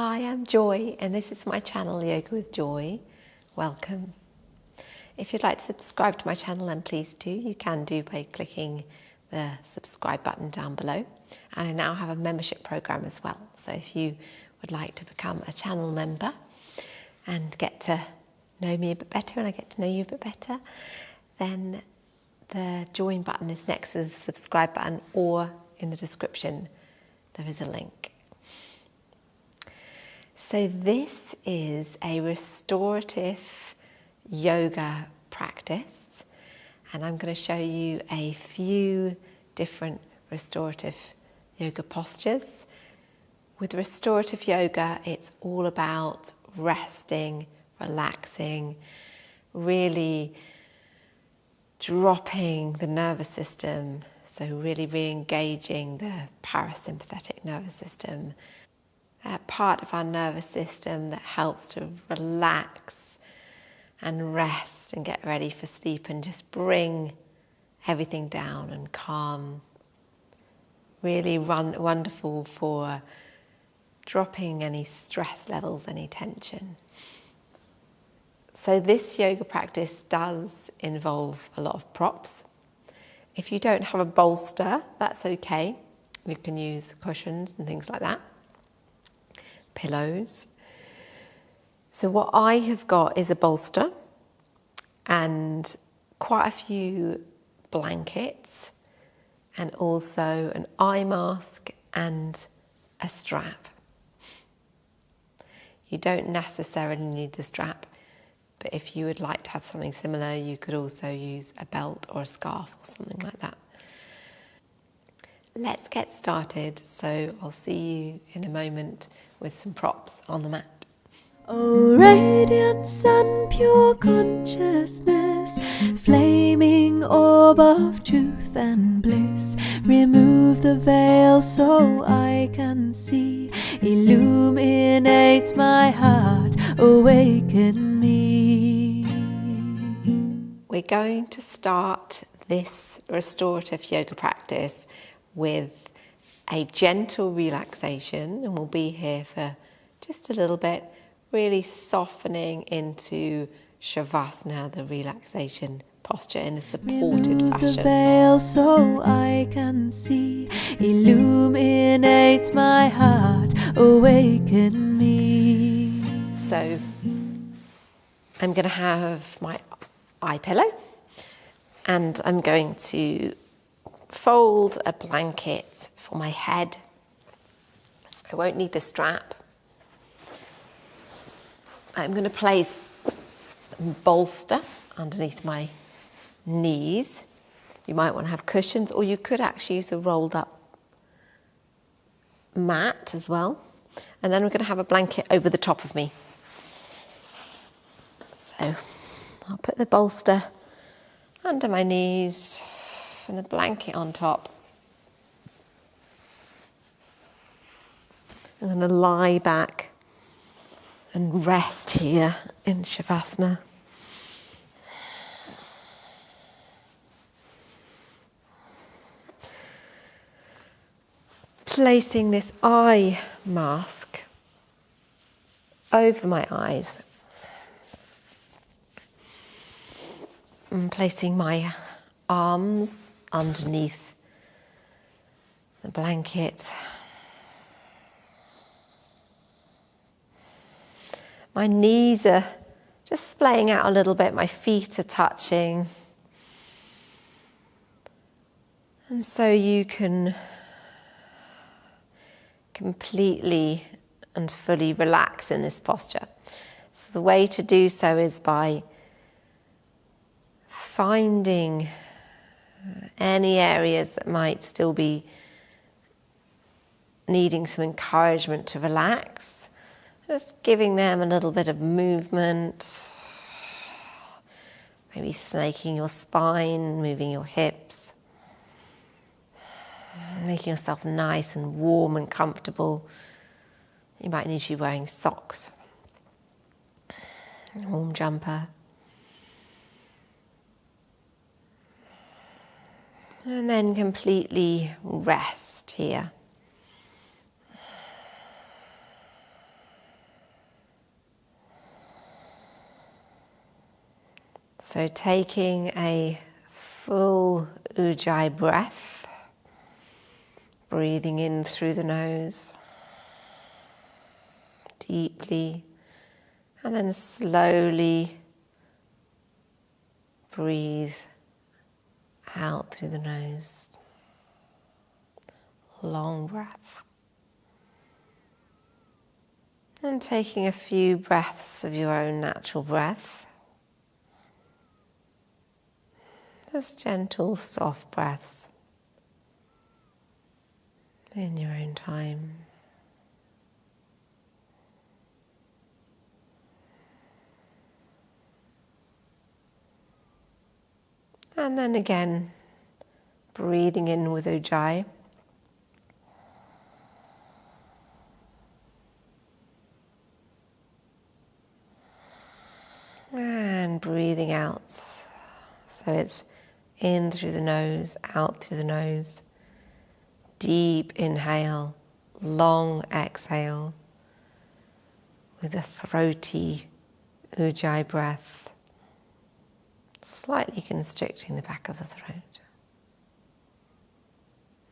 Hi, I'm Joy and this is my channel Yoga with Joy. Welcome. If you'd like to subscribe to my channel, then please do. You can do by clicking the subscribe button down below. And I now have a membership program as well. So if you would like to become a channel member and get to know me a bit better and I get to know you a bit better, then the join button is next to the subscribe button, or in the description there is a link. So this is a restorative yoga practice, and I'm going to show you a few different restorative yoga postures. With restorative yoga, it's all about resting, relaxing, really dropping the nervous system, so really re-engaging the parasympathetic nervous system, that part of our nervous system that helps to relax and rest and get ready for sleep and just bring everything down and calm. Really wonderful for dropping any stress levels, any tension. So this yoga practice does involve a lot of props. If you don't have a bolster, that's okay. You can use cushions and things like that. Pillows. So what I have got is a bolster and quite a few blankets, and also an eye mask and a strap. You don't necessarily need the strap, but if you would like to have something similar, you could also use a belt or a scarf or something like that. Let's get started, so I'll see you in a moment with some props on the mat. Oh, radiant sun, pure consciousness, flaming orb of truth and bliss, remove the veil so I can see, illuminate my heart, awaken me. We're going to start this restorative yoga practice with a gentle relaxation, and we'll be here for just a little bit, really softening into Savasana, the relaxation posture, in a supported Remove fashion. the veil so I can see, illuminate my heart, awaken me. So I'm going to have my eye pillow, and I'm going to fold a blanket for my head. I won't need the strap. I'm going to place a bolster underneath my knees. You might want to have cushions, or you could actually use a rolled up mat as well. And then we're going to have a blanket over the top of me. So I'll put the bolster under my knees and the blanket on top. I'm going to lie back and rest here in Savasana. Placing this eye mask over my eyes and placing my arms underneath the blanket. My knees are just splaying out a little bit, my feet are touching. And so you can completely and fully relax in this posture. So the way to do so is by finding any areas that might still be needing some encouragement to relax. Just giving them a little bit of movement, maybe snaking your spine, moving your hips, making yourself nice and warm and comfortable. You might need to be wearing socks, a warm jumper. And then completely rest here. So taking a full Ujjayi breath, breathing in through the nose, deeply, and then slowly breathe out through the nose. Long breath. And taking a few breaths of your own natural breath. Just gentle, soft breaths in your own time. And then again, breathing in with Ujjayi. And breathing out. So it's in through the nose, out through the nose. Deep inhale, long exhale with a throaty Ujjayi breath, slightly constricting the back of the throat.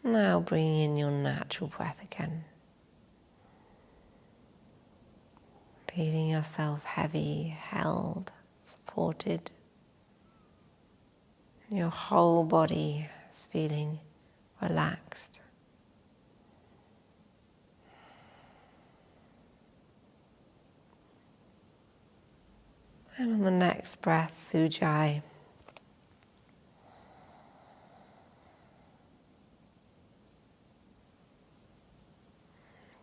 Now bring in your natural breath again. Feeling yourself heavy, held, supported. Your whole body is feeling relaxed. And on the next breath, Ujjayi.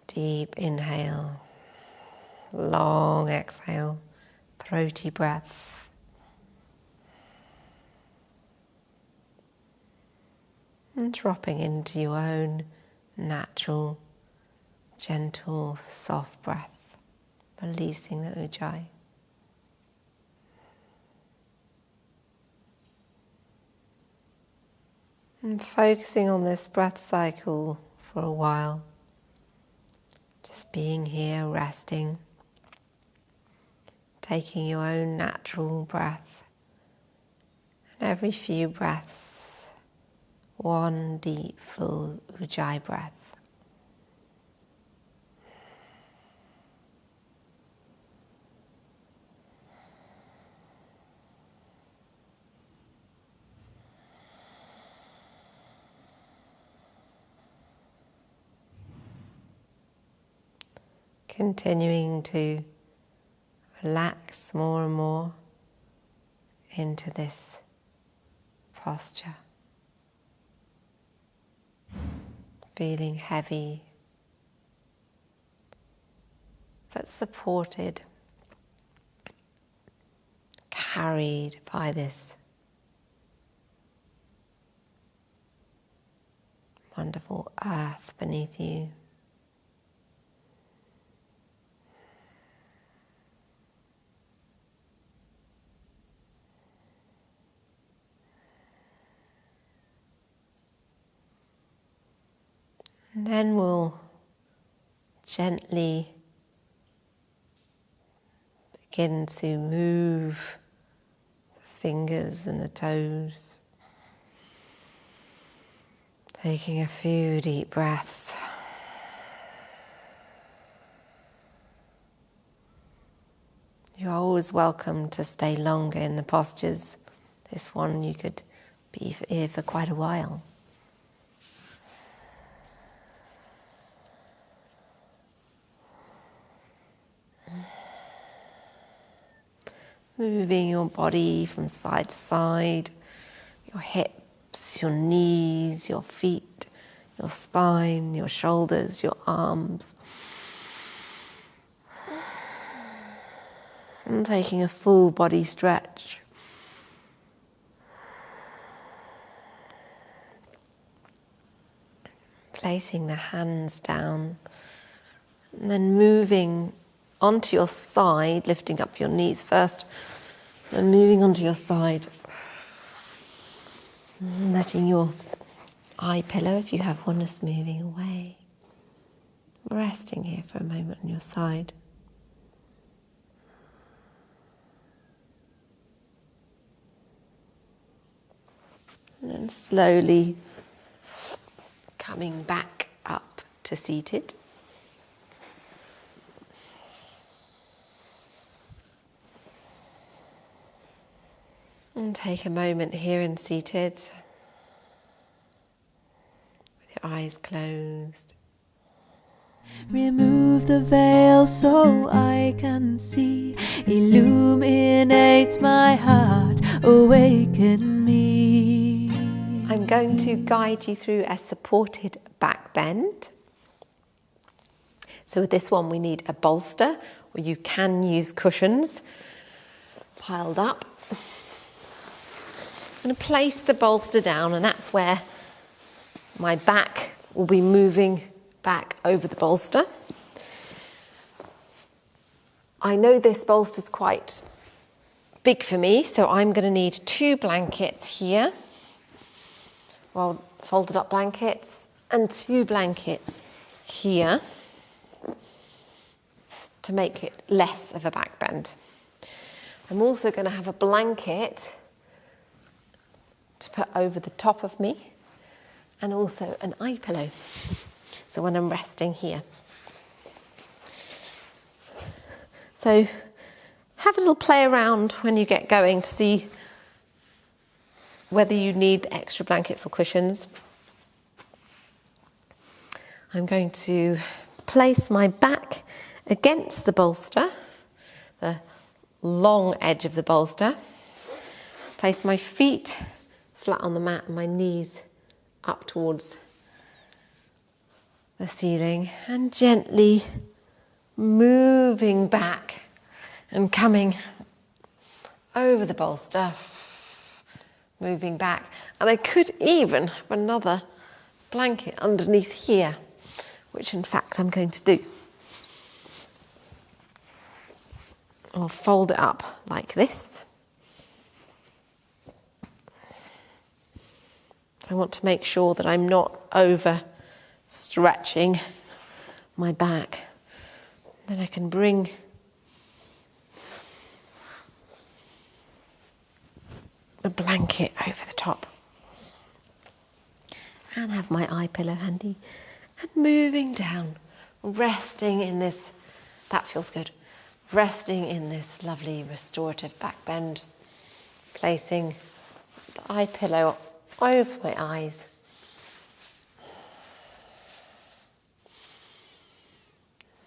Deep inhale, long exhale, throaty breath. And dropping into your own natural, gentle, soft breath, releasing the Ujjayi. And focusing on this breath cycle for a while. Just being here, resting, taking your own natural breath. And every few breaths, one deep, full Ujjayi breath. Continuing to relax more and more into this posture. Feeling heavy, but supported, carried by this wonderful earth beneath you. And then we'll gently begin to move the fingers and the toes. Taking a few deep breaths. You're always welcome to stay longer in the postures. This one you could be here for quite a while. Moving your body from side to side, your hips, your knees, your feet, your spine, your shoulders, your arms. And taking a full body stretch. Placing the hands down and then moving onto your side, lifting up your knees first, then moving onto your side. Letting your eye pillow, if you have one, just moving away. Resting here for a moment on your side. And then slowly coming back up to seated. And take a moment here in seated, with your eyes closed. Remove the veil so I can see. Illuminate my heart, awaken me. I'm going to guide you through a supported back bend. So with this one we need a bolster, or you can use cushions piled up. I'm going to place the bolster down, and that's where my back will be moving back over the bolster. I know this bolster's quite big for me, so I'm going to need 2 blankets here, well, folded up blankets, and 2 blankets here to make it less of a back bend. I'm also going to have a blanket to put over the top of me, and also an eye pillow, so when I'm resting here. So have a little play around when you get going to see whether you need extra blankets or cushions. I'm going to place my back against the bolster, the long edge of the bolster. Place my feet flat on the mat and my knees up towards the ceiling, and gently moving back and coming over the bolster, moving back. And I could even have another blanket underneath here, which in fact I'm going to do. I'll fold it up like this. I want to make sure that I'm not over stretching my back. Then I can bring the blanket over the top and have my eye pillow handy, and moving down, resting in this, that feels good, resting in this lovely restorative back bend, placing the eye pillow over my eyes.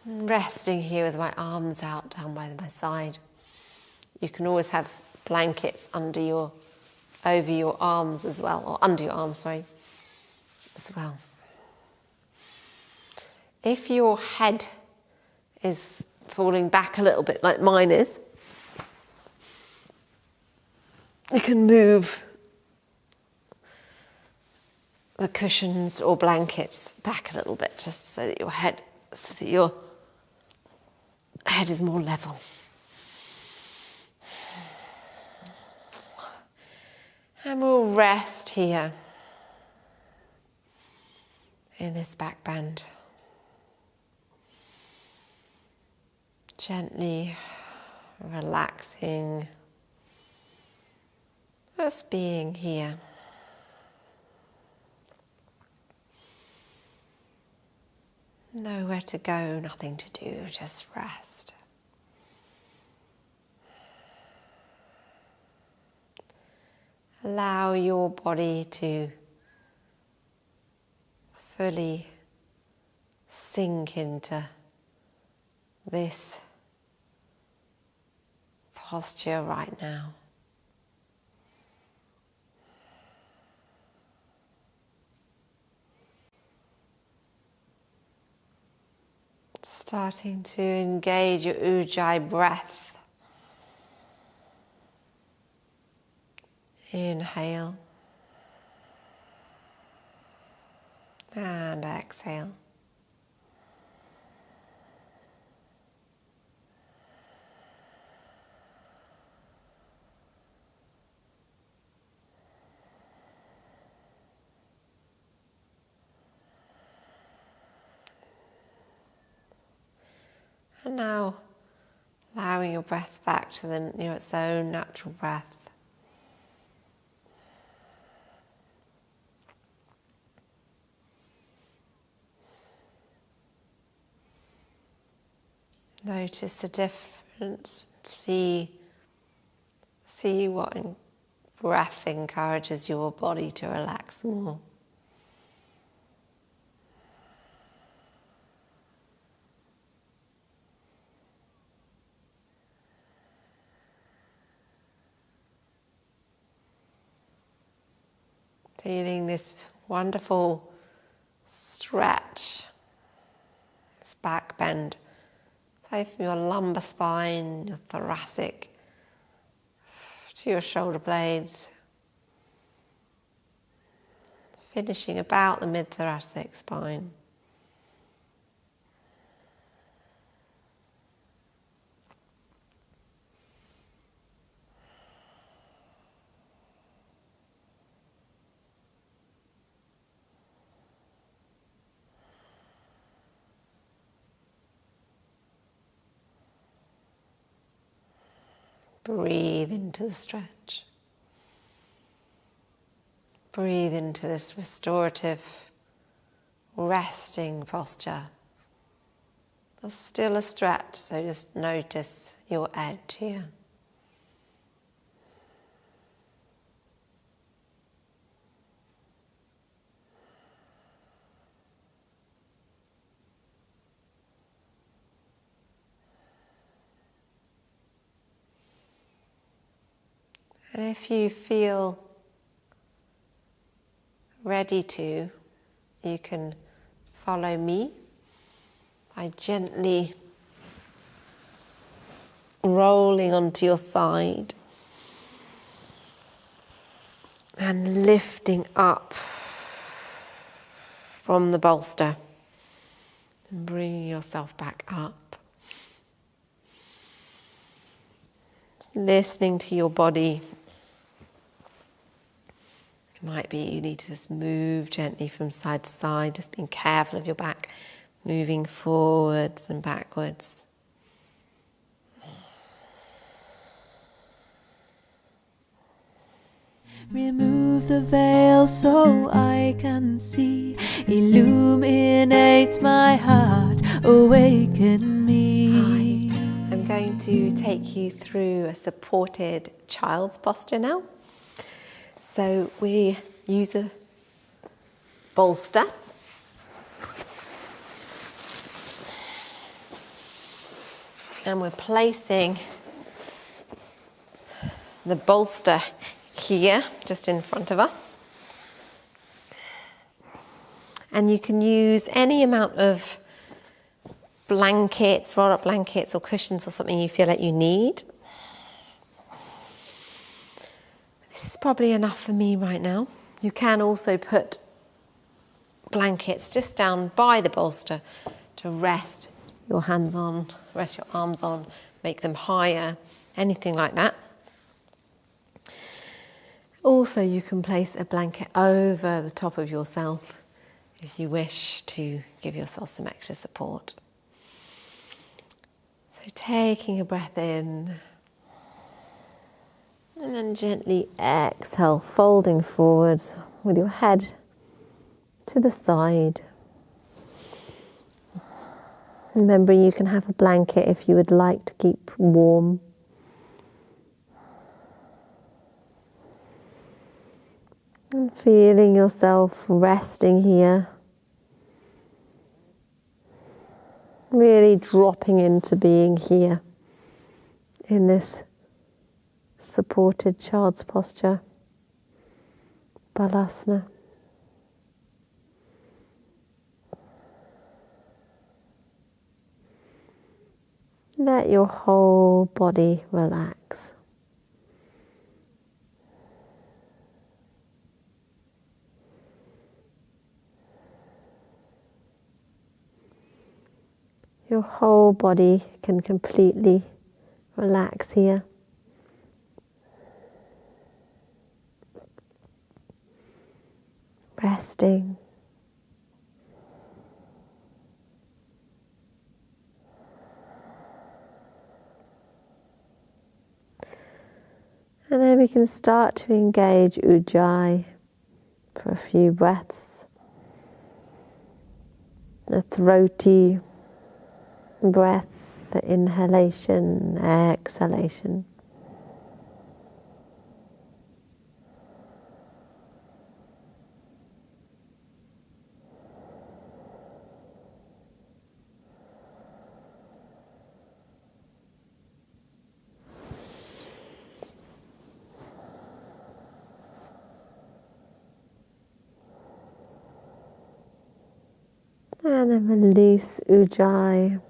Resting here with my arms out down by my side. You can always have blankets over your arms as well, or under your arms, as well. If your head is falling back a little bit like mine is, you can move the cushions or blankets back a little bit, just so that your head is more level. And we'll rest here in this back bend. Gently relaxing, just being here. Nowhere to go, nothing to do, just rest. Allow your body to fully sink into this posture right now. Starting to engage your Ujjayi breath. Inhale and exhale. And now allowing your breath back to its own natural breath. Notice the difference. See what breath encourages your body to relax more. Feeling this wonderful stretch, this back bend, from your lumbar spine, your thoracic, to your shoulder blades, finishing about the mid-thoracic spine. Breathe into the stretch. Breathe into this restorative, resting posture. There's still a stretch, so just notice your edge here. And if you feel ready to, you can follow me by gently rolling onto your side and lifting up from the bolster and bringing yourself back up. Listening to your body. It might be you need to just move gently from side to side, just being careful of your back, moving forwards and backwards. Remove the veil so I can see. Illuminate my heart, awaken me. Hi. I'm going to take you through a supported child's posture now. So we use a bolster. And we're placing the bolster here, just in front of us. And you can use any amount of blankets, roll-up blankets or cushions or something you feel like you need. This is probably enough for me right now. You can also put blankets just down by the bolster to rest your hands on, rest your arms on, make them higher, anything like that. Also, you can place a blanket over the top of yourself if you wish to give yourself some extra support. So taking a breath in, and then gently exhale, folding forward with your head to the side. Remember, you can have a blanket if you would like to keep warm. And feeling yourself resting here. Really dropping into being here in this supported child's posture, Balasana. Let your whole body relax. Your whole body can completely relax here. Resting. And then we can start to engage Ujjayi for a few breaths. The throaty breath the inhalation, exhalation. And then release Ujjayi.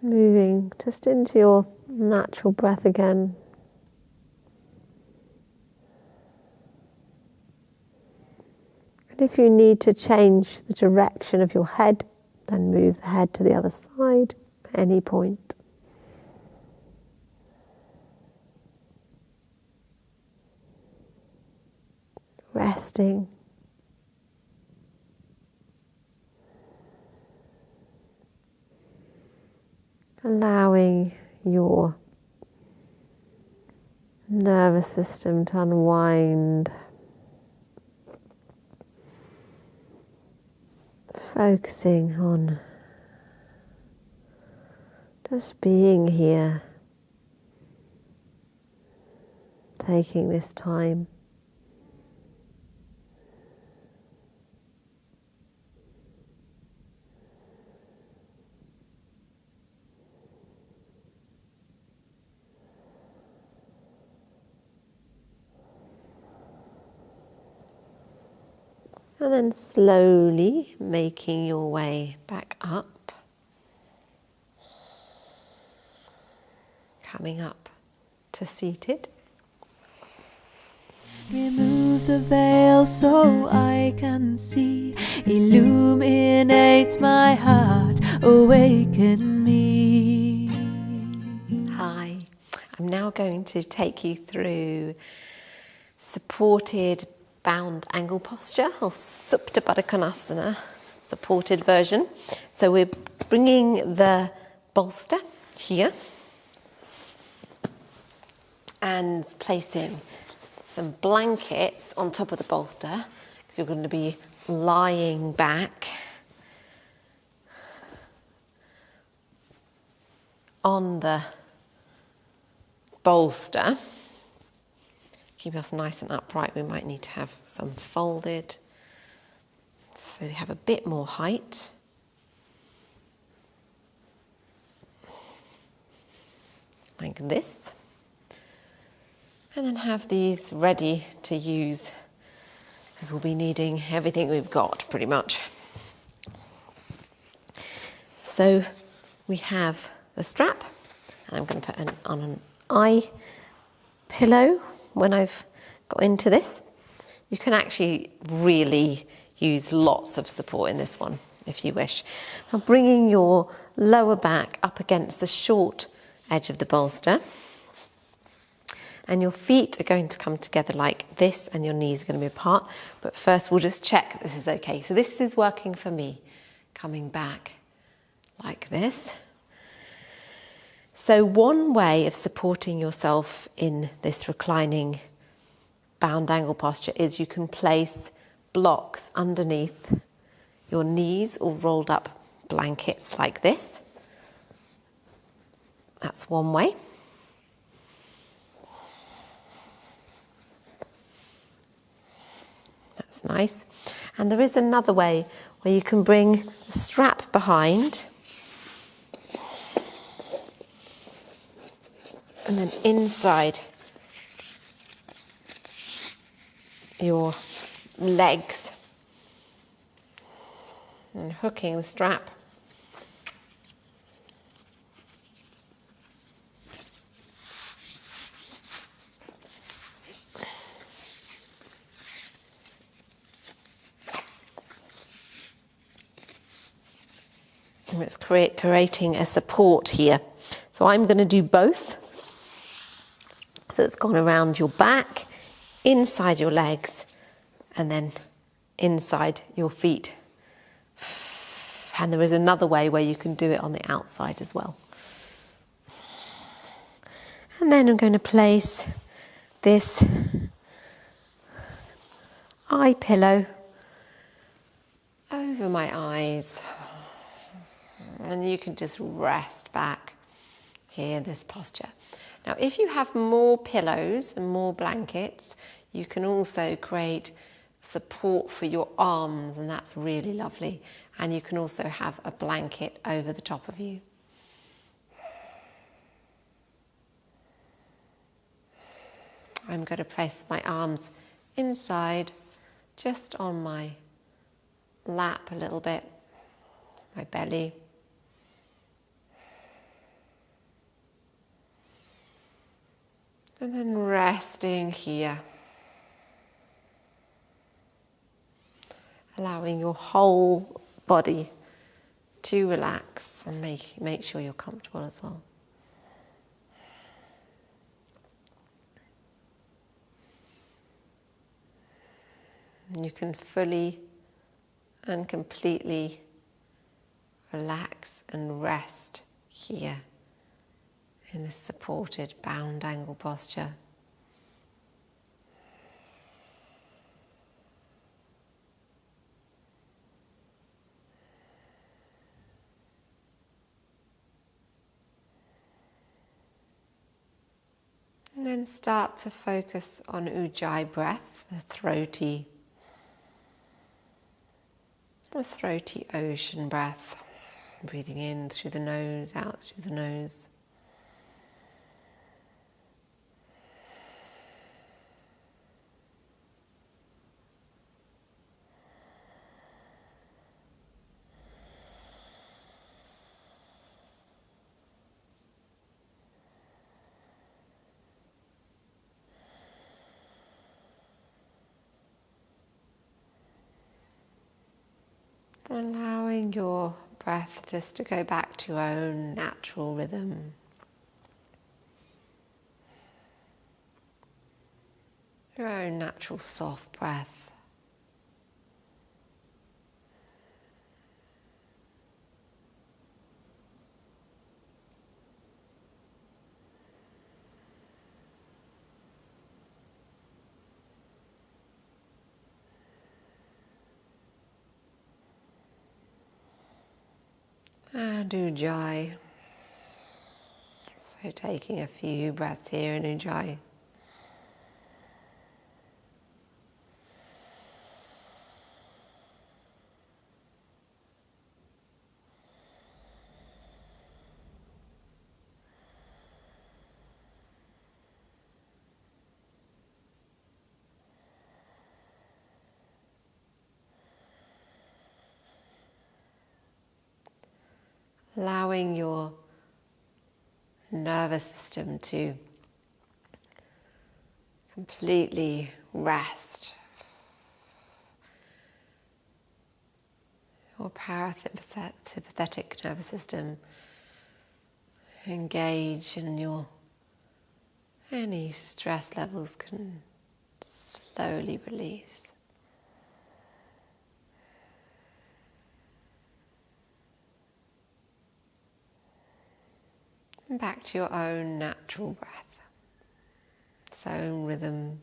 Moving just into your natural breath again. And if you need to change the direction of your head, then move the head to the other side at any point. Resting. Allowing your nervous system to unwind. Focusing on just being here. Taking this time. And then slowly making your way back up. Coming up to seated. Remove the veil so I can see. Illuminate my heart, awaken me. Hi, I'm now going to take you through supported bound angle posture, or Supta Baddha Konasana, supported version. So we're bringing the bolster here and placing some blankets on top of the bolster, because you're going to be lying back on the bolster. Keep us nice and upright. We might need to have some folded so we have a bit more height. Like this. And then have these ready to use, because we'll be needing everything we've got pretty much. So we have the strap, and I'm going to put on an eye pillow when I've got into this. You can actually really use lots of support in this one if you wish. Now bringing your lower back up against the short edge of the bolster, and your feet are going to come together like this and your knees are going to be apart. But first we'll just check this is okay. So this is working for me, coming back like this. So one way of supporting yourself in this reclining bound angle posture is you can place blocks underneath your knees or rolled up blankets like this. That's one way. That's nice. And there is another way where you can bring the strap behind and then inside your legs and hooking the strap. And it's creating a support here. So I'm going to do both. So it's gone around your back, inside your legs, and then inside your feet. And there is another way where you can do it on the outside as well. And then I'm going to place this eye pillow over my eyes. And you can just rest back here in this posture. Now, if you have more pillows and more blankets, you can also create support for your arms, and that's really lovely. And you can also have a blanket over the top of you. I'm going to place my arms inside, just on my lap a little bit, my belly. And then resting here. Allowing your whole body to relax and make sure you're comfortable as well. You can fully and completely relax and rest here in this supported bound angle posture. And then start to focus on Ujjayi breath, the throaty ocean breath. Breathing in through the nose, out through the nose. Allowing your breath just to go back to your own natural rhythm. Your own natural soft breath. And Ujjayi. So taking a few breaths here in Ujjayi. Allowing your nervous system to completely rest. Your parasympathetic nervous system engage, and any stress levels can slowly release. And back to your own natural breath, its own rhythm.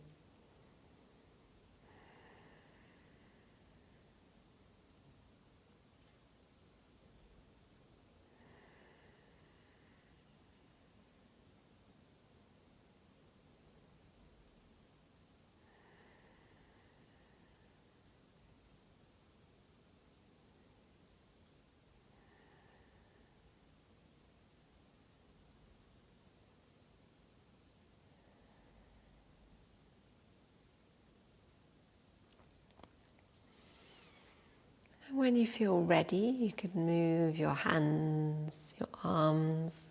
When you feel ready, you can move your hands, your arms,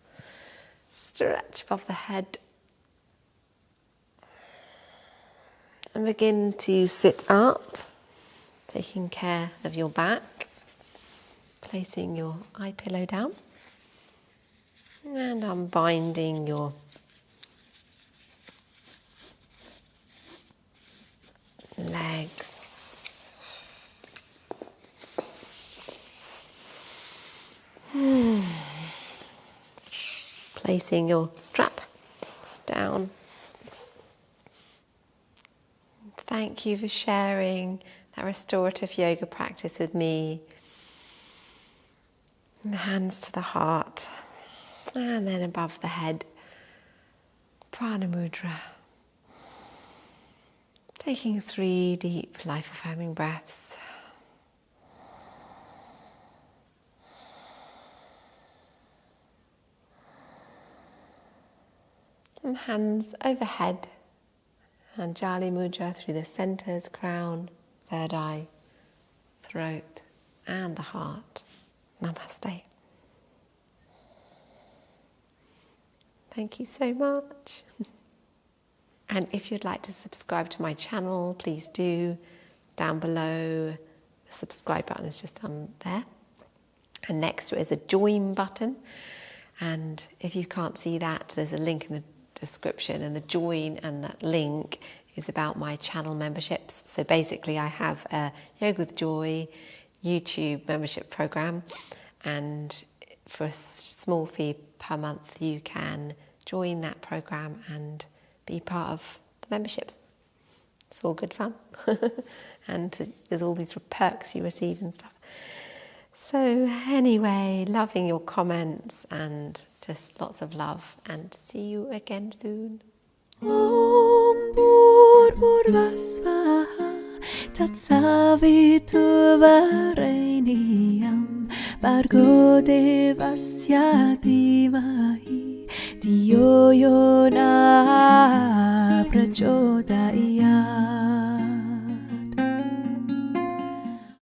stretch above the head, and begin to sit up, taking care of your back, placing your eye pillow down, and unbinding your legs. Placing your strap down. Thank you for sharing that restorative yoga practice with me. And hands to the heart, and then above the head, Prana Mudra. Taking 3 deep, life-affirming breaths. And hands overhead, Anjali Mudra through the centers, crown, third eye, throat, and the heart. Namaste. Thank you so much. And if you'd like to subscribe to my channel, please do. Down below, the subscribe button is just on there. And next to it is a join button. And if you can't see that, there's a link in the description, and the join and that link is about my channel memberships. So basically I have a Yoga with Joy YouTube membership program, and for a small fee per month you can join that program and be part of the memberships. It's all good fun. And there's all these perks you receive and stuff. So anyway, loving your comments and just lots of love, and see you again soon. Om Bhurvasvaha Tatsavitu Vareniyam Bhargo Devasya Dhimahi Dhiyo Yo Na Prachodayam.